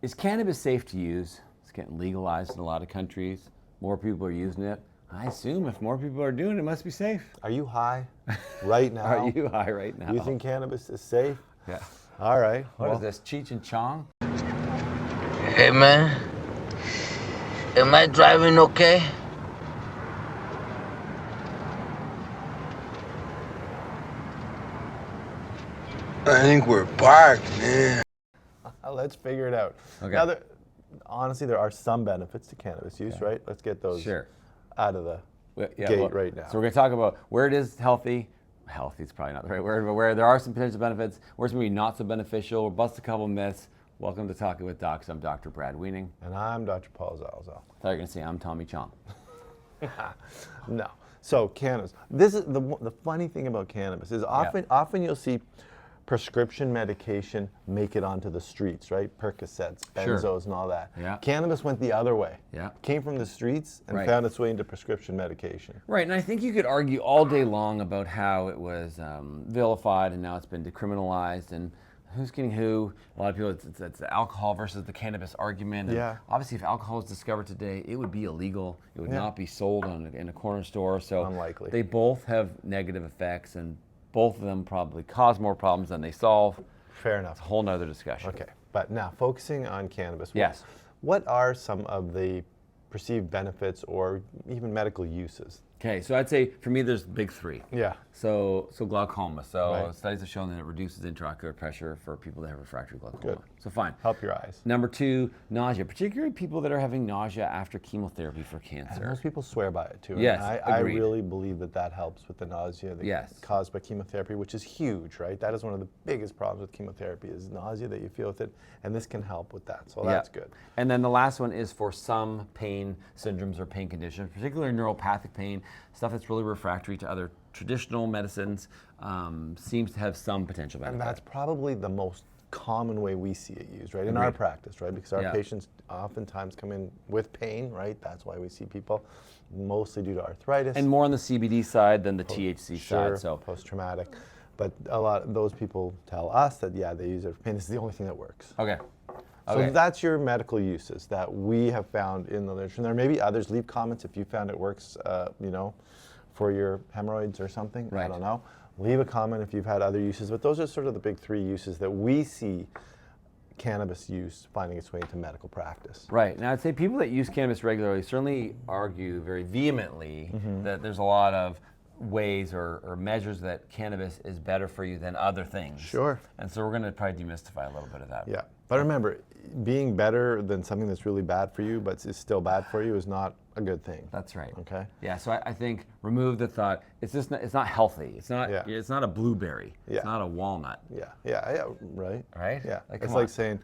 Is cannabis safe to use? It's getting legalized in a lot of countries. More people are using it. I assume if more people are doing it, it must be safe. Are you high right now? Are you high right now? Using cannabis is safe? Yeah. All right. What is this, Cheech and Chong? Hey man, am I driving okay? I think we're parked, man. Let's figure it out. Okay. Now, honestly, there are some benefits to cannabis use, right? Let's get those out of the gate right now. So we're going to talk about where it is healthy. Healthy is probably not the right word, but where there are some potential benefits, where it's maybe not so beneficial. We'll bust a couple myths. Welcome to Talking with Docs. I'm Dr. Brad Weening. And I'm Dr. Paul Zalzal. I thought you were going to say I'm Tommy Chong. No. So cannabis. This is the funny thing about cannabis is often you'll see prescription medication make it onto the streets, right? Percocets, benzos, and all that. Yeah. Cannabis went the other way. Yeah. Came from the streets and found its way into prescription medication. Right, and I think you could argue all day long about how it was vilified and now it's been decriminalized and who's getting who. A lot of people, it's the alcohol versus the cannabis argument. And obviously, if alcohol was discovered today, it would be illegal. It would not be sold in a corner store. So unlikely. They both have negative effects, and both of them probably cause more problems than they solve. Fair enough. It's a whole nother discussion. Okay, but now focusing on cannabis. Yes. What are some of the perceived benefits or even medical uses? Okay, so I'd say for me there's big three. Yeah. So glaucoma. So studies have shown that it reduces intraocular pressure for people that have refractory glaucoma. Good. So fine. Help your eyes. Number two, nausea, particularly people that are having nausea after chemotherapy for cancer. And most people swear by it too. Yes, I really believe that helps with the nausea caused by chemotherapy, which is huge, right? That is one of the biggest problems with chemotherapy is nausea that you feel with it, and this can help with that. So that's good. And then the last one is for some pain syndromes or pain conditions, particularly neuropathic pain, stuff that's really refractory to other traditional medicines, seems to have some potential benefit. And that's probably the most common way we see it used, right? In our practice, right? Because our patients oftentimes come in with pain, right? That's why we see people, mostly due to arthritis. And more on the CBD side than the THC side. So post-traumatic. But a lot of those people tell us that, they use it for pain. This is the only thing that works. Okay. So that's your medical uses that we have found in the literature. And there may be others. Leave comments if you found it works, for your hemorrhoids or something. I don't know. Leave a comment if you've had other uses. But those are sort of the big three uses that we see cannabis use finding its way into medical practice. Right. Now, I'd say people that use cannabis regularly certainly argue very vehemently that there's a lot of ways or measures that cannabis is better for you than other things. Sure. And so we're going to probably demystify a little bit of that. Yeah. But remember, being better than something that's really bad for you, but is still bad for you, is not a good thing. That's right. Okay. Yeah. So I think remove the thought. It's just it's not healthy. It's not. It's not a blueberry. It's not a walnut. Yeah. Right. Right. Yeah. It's like saying,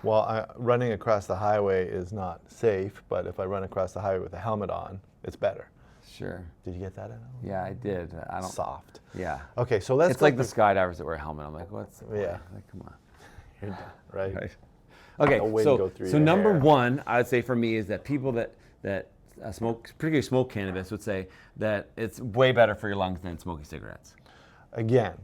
well, running across the highway is not safe, but if I run across the highway with a helmet on, it's better. Sure. Did you get that? Yeah, I did. I don't. Soft. Yeah. Okay, so let's. It's like the skydivers that wear a helmet. I'm like, what's? Yeah. Like, come on. You're done, right. Okay. So number one, I'd say for me is that people that smoke, particularly smoke cannabis, would say that it's way better for your lungs than smoking cigarettes. Again,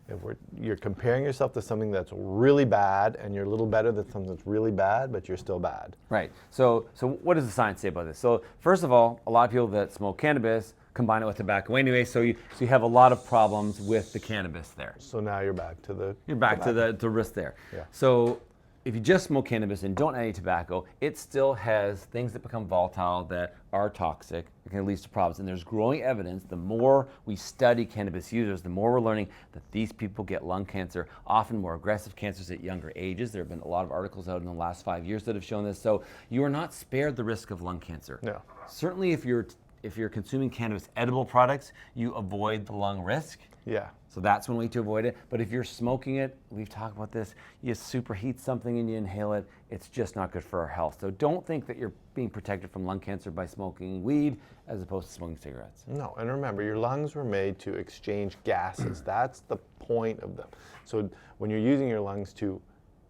if you're comparing yourself to something that's really bad, and you're a little better than something that's really bad, but you're still bad. Right. So what does the science say about this? So first of all, a lot of people that smoke cannabis combine it with tobacco anyway, so you have a lot of problems with the cannabis there. So now you're back to the to risk there. Yeah. So if you just smoke cannabis and don't add any tobacco, it still has things that become volatile that are toxic. It can lead to problems. And there's growing evidence, the more we study cannabis users, the more we're learning that these people get lung cancer, often more aggressive cancers at younger ages. There have been a lot of articles out in the last 5 years that have shown this. So you are not spared the risk of lung cancer. No. Certainly if you're consuming cannabis edible products, you avoid the lung risk. Yeah. So that's one way to avoid it. But if you're smoking it, we've talked about this, you superheat something and you inhale it, it's just not good for our health. So don't think that you're being protected from lung cancer by smoking weed as opposed to smoking cigarettes. No, and remember, your lungs were made to exchange gases. That's the point of them. So when you're using your lungs to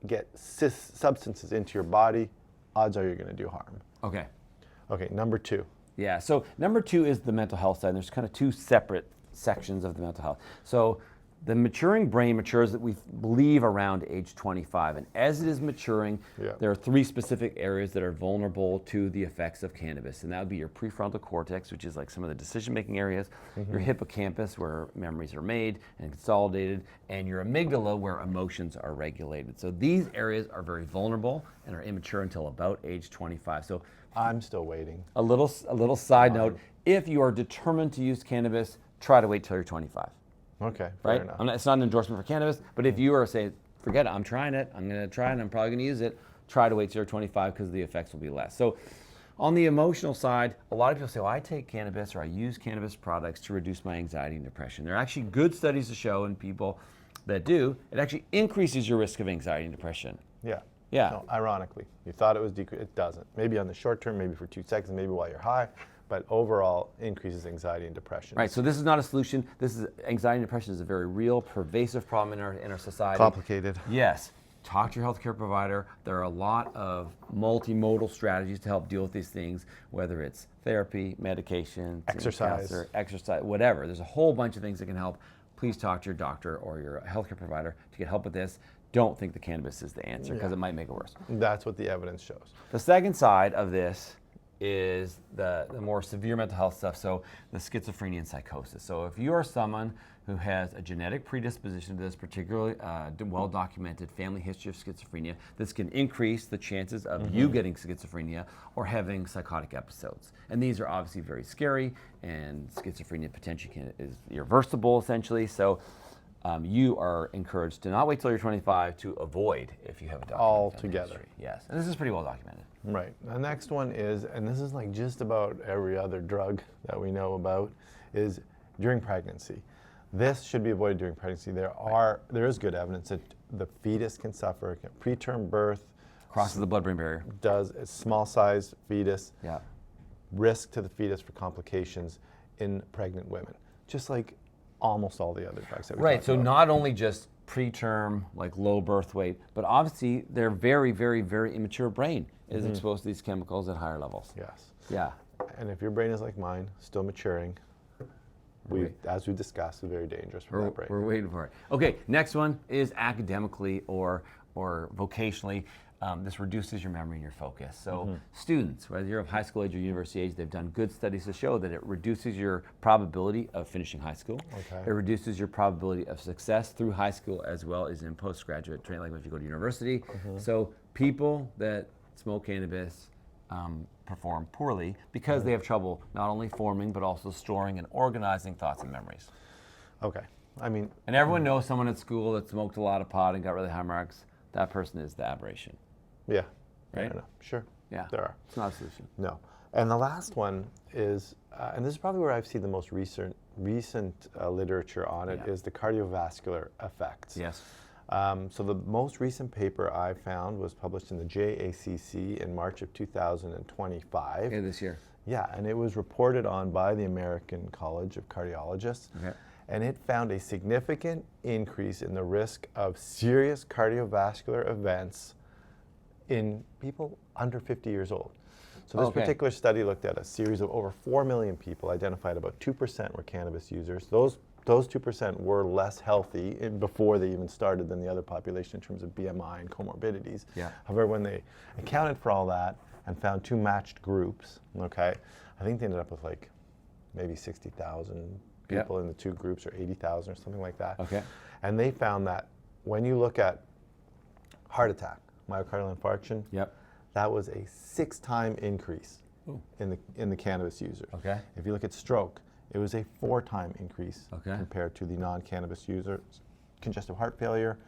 get substances into your body, odds are you're going to do harm. Okay. Okay, number two. Yeah, so number two is the mental health side. There's kind of two separate sections of the mental health. So The maturing brain matures that we believe around age 25. And as it is maturing, there are 3 specific areas that are vulnerable to the effects of cannabis. And that would be your prefrontal cortex, which is like some of the decision-making areas, your hippocampus, where memories are made and consolidated, and your amygdala, where emotions are regulated. So these areas are very vulnerable and are immature until about age 25. So I'm still waiting. a little side note, if you are determined to use cannabis, try to wait till you're 25. Okay, Right? fair enough. It's not an endorsement for cannabis, but if you are saying, forget it, I'm trying it, I'm going to try it, and I'm probably going to use it, try to wait till you're 25 because the effects will be less. So on the emotional side, a lot of people say, well, I take cannabis or I use cannabis products to reduce my anxiety and depression. There are actually good studies to show in people that do, it actually increases your risk of anxiety and depression. Yeah. Yeah. No, ironically, you thought it was decreased. It doesn't. Maybe on the short term, maybe for 2 seconds, maybe while you're high, but overall increases anxiety and depression. Right, so this is not a solution. This is anxiety and depression is a very real, pervasive problem in our society. Complicated. Yes. Talk to your healthcare provider. There are a lot of multimodal strategies to help deal with these things, whether it's therapy, medication, exercise, whatever. There's a whole bunch of things that can help. Please talk to your doctor or your healthcare provider to get help with this. Don't think the cannabis is the answer because it might make it worse. That's what the evidence shows. The second side of this is the more severe mental health stuff, so the schizophrenia and psychosis. So if you are someone who has a genetic predisposition to this, particularly well-documented family history of schizophrenia, this can increase the chances of you getting schizophrenia or having psychotic episodes. And these are obviously very scary, and schizophrenia potentially is irreversible, essentially. So you are encouraged to not wait till you're 25 to avoid if you have a documented altogether. history. Yes, and this is pretty well documented. Right. The next one is, and this is like just about every other drug that we know about, is during pregnancy. This should be avoided during pregnancy. There is good evidence that the fetus can suffer. Preterm birth Crosses the blood-brain barrier. does a small-sized fetus. Yeah. Risk to the fetus for complications in pregnant women, just like almost all the other drugs that we Right. talked So about. not only just preterm, like low birth weight, but obviously their very, very, very immature brain is exposed to these chemicals at higher levels. Yes. Yeah. And if your brain is like mine, still maturing, as we discussed, is very dangerous for that brain. We're waiting for it. Okay, next one is academically or vocationally. This reduces your memory and your focus. So students, whether you're of high school age or university age, they've done good studies to show that it reduces your probability of finishing high school. Okay. It reduces your probability of success through high school as well as in postgraduate training, like if you go to university. So people that smoke cannabis perform poorly because they have trouble not only forming but also storing and organizing thoughts and memories. Okay. I mean, And everyone knows someone at school that smoked a lot of pot and got really high marks. That person is the aberration. yeah. Right? I don't know. Sure. Yeah. There are. It's not a solution. No. And the last one is, and this is probably where I've seen the most recent literature on it, is the cardiovascular effects. Yes. So the most recent paper I found was published in the JACC in March of 2025. Okay, this year. Yeah, and it was reported on by the American College of Cardiologists. Okay. And it found a significant increase in the risk of serious cardiovascular events in people under 50 years old. So this particular study looked at a series of over 4 million people, identified about 2% were cannabis users. Those 2% were less healthy before they even started than the other population in terms of BMI and comorbidities. Yeah. However, when they accounted for all that and found 2 matched groups, okay, I think they ended up with like maybe 60,000 people in the 2 groups, or 80,000 or something like that. Okay. And they found that when you look at heart attack, myocardial infarction, that was a 6-time increase in the cannabis users. Okay. If you look at stroke, it was a 4-time increase Okay. compared to the non-cannabis users. Congestive heart failure,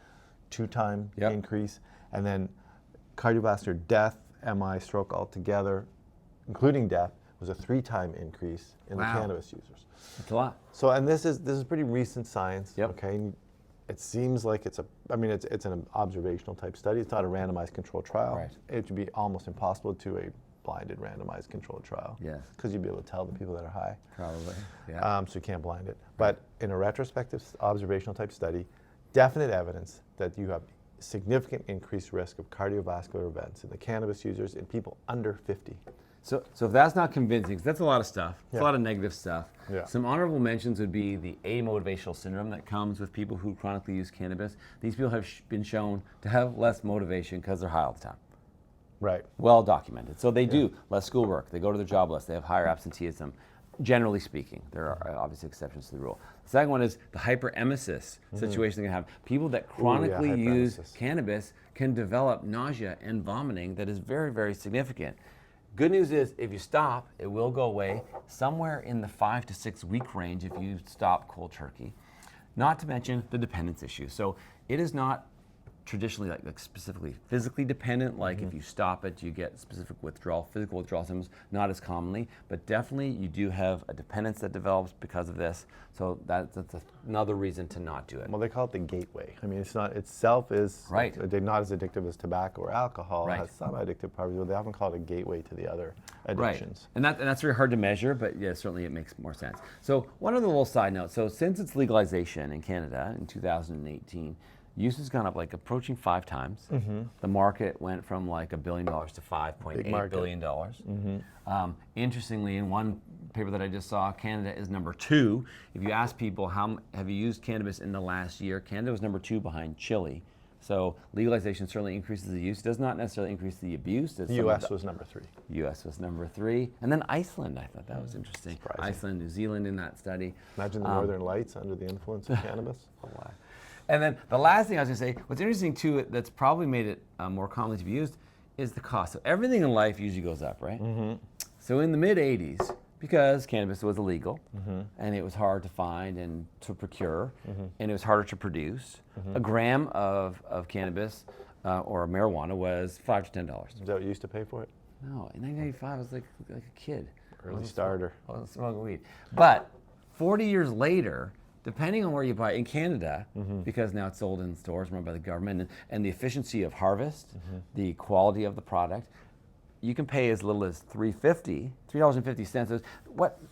2-time Yep. increase. And then cardiovascular death, MI, stroke altogether, including death, was a 3-time increase in the cannabis users. That's a lot. So, and this is pretty recent science. Yep. Okay. And it seems like it's an observational type study. It's not a randomized controlled trial. Right. It would be almost impossible to a blinded randomized controlled trial. Yes. Because you'd be able to tell the people that are high. Probably. Yeah. So you can't blind it. But in a retrospective observational type study, definite evidence that you have significant increased risk of cardiovascular events in the cannabis users in people under 50. So if that's not convincing, 'cause that's a lot of stuff. It's Yeah. a lot of negative stuff. Yeah. Some honorable mentions would be the amotivational syndrome that comes with people who chronically use cannabis. These people have been shown to have less motivation because they're high all the time. Right. Well documented. So they do less schoolwork. They go to their job less. They have higher absenteeism. Generally speaking, there are obviously exceptions to the rule. The second one is the hyperemesis situation they can have. People that chronically use hyperemesis. cannabis can develop nausea and vomiting that is very, very significant. Good news is if you stop, it will go away somewhere in the 5 to 6 week range if you stop cold turkey. Not to mention the dependence issue. So it is not traditionally like specifically physically dependent, like if you stop it, you get specific withdrawal, physical withdrawal symptoms, not as commonly, but definitely you do have a dependence that develops because of this. So that's another reason to not do it. Well, they call it the gateway. I mean, it's not itself is Right. not as addictive as tobacco or alcohol. Right. It has some addictive properties, but they often call it a gateway to the other Right, addictions. and that's very hard to measure, but yeah, certainly it makes more sense. So one other little side note, so since its legalization in Canada in 2018, use has gone up like approaching 5 times. The market went from like $1 billion to $5.8 billion. Interestingly, in one paper that I just saw, Canada is number 2. If you ask people how have you used cannabis in the last year, Canada was number 2 behind Chile. So legalization certainly increases the use. It does not necessarily increase the abuse. The U.S. was number 3. U.S. was number 3, and then Iceland. I thought that was interesting. Surprising. Iceland, New Zealand in that study. Imagine the Northern Lights under the influence of cannabis. Wow. And then the last thing I was going to say, what's interesting too, that's probably made it more commonly to be used, is the cost. So everything in life usually goes up, right? So in the mid 80s, because cannabis was illegal and it was hard to find and to procure, and it was harder to produce, a gram of cannabis or marijuana was $5 to $10. Is that what you used to pay for it? No, in 1985 I was like a kid. Early starter. I wasn't smoking weed. But 40 years later, depending on where you buy it, in Canada, because now it's sold in stores run by the government, and the efficiency of harvest, the quality of the product, you can pay as little as $3.50.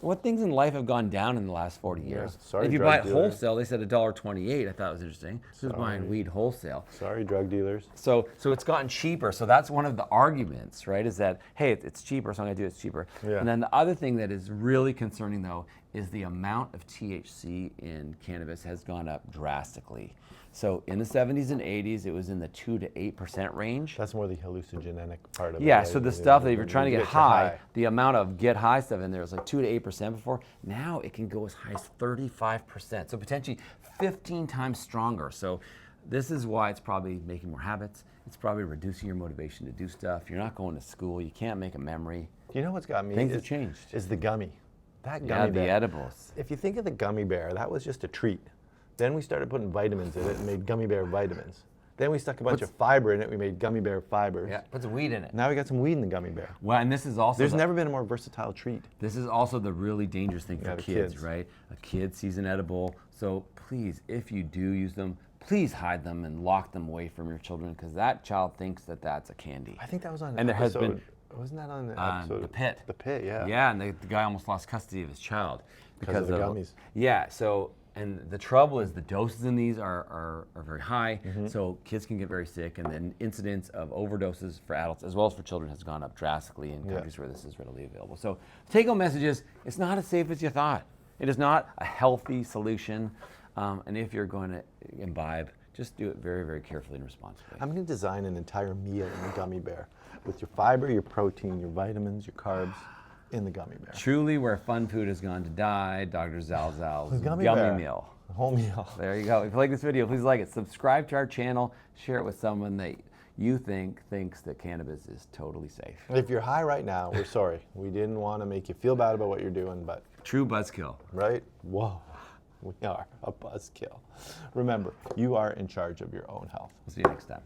What things in life have gone down in the last 40 years? Sorry, if you drug buy it dealers. wholesale, they said $1.28. I thought it was interesting. Who's buying weed wholesale? Sorry, drug dealers. So it's gotten cheaper. So that's one of the arguments, right? Is that, hey, it's cheaper, so I'm gonna do it, it's cheaper. Yeah. And then the other thing that is really concerning though is the amount of THC in cannabis has gone up drastically. So in the 70s and 80s, it was in the 2 to 8% range. That's more the hallucinogenic part of it. Yeah, right? so the stuff that if you're trying to get you high, the amount of get high stuff in there is like 2 to 8% before. Now it can go as high as 35%. So potentially 15 times stronger. So this is why it's probably making more habits. It's probably reducing your motivation to do stuff. You're not going to school. You can't make a memory. You know what's got me? Things have changed. Is the gummy. That Yeah, gummy the bear. edibles. If you think of the gummy bear, that was just a treat. Then we started putting vitamins in it and made gummy bear vitamins. Then we stuck a bunch of fiber in it. We made gummy bear fibers. Yeah, put some weed in it. Now we got some weed in the gummy bear. Well, and this is also There's never been a more versatile treat. This is also the really dangerous thing for the kids, kids. right? A kid sees an edible, so please, if you do use them, please hide them and lock them away from your children, because that child thinks that that's a candy. I think that was on And there has episode, been- wasn't that on the On episode? The Pit. The Pit, yeah. Yeah, and the guy almost lost custody of his child Because of the gummies. Yeah, so, and the trouble is the doses in these are very high, so kids can get very sick, and then incidence of overdoses for adults as well as for children has gone up drastically in countries where this is readily available. So take-home message is, it's not as safe as you thought. It is not a healthy solution, and if you're going to imbibe, just do it very, very carefully and responsibly. I'm going to design an entire meal in the gummy bear with your fiber, your protein, your vitamins, your carbs in the gummy bear. Truly where fun food has gone to die, Dr. Zalzal's Gummy Gummy bear. Meal. The whole meal. There you go. If you like this video, please like it. Subscribe to our channel. Share it with someone that you thinks that cannabis is totally safe. If you're high right now, we're sorry. We didn't want to make you feel bad about what you're doing, but True buzzkill. right? Whoa, we are a buzzkill. Remember, you are in charge of your own health. We'll see you next time.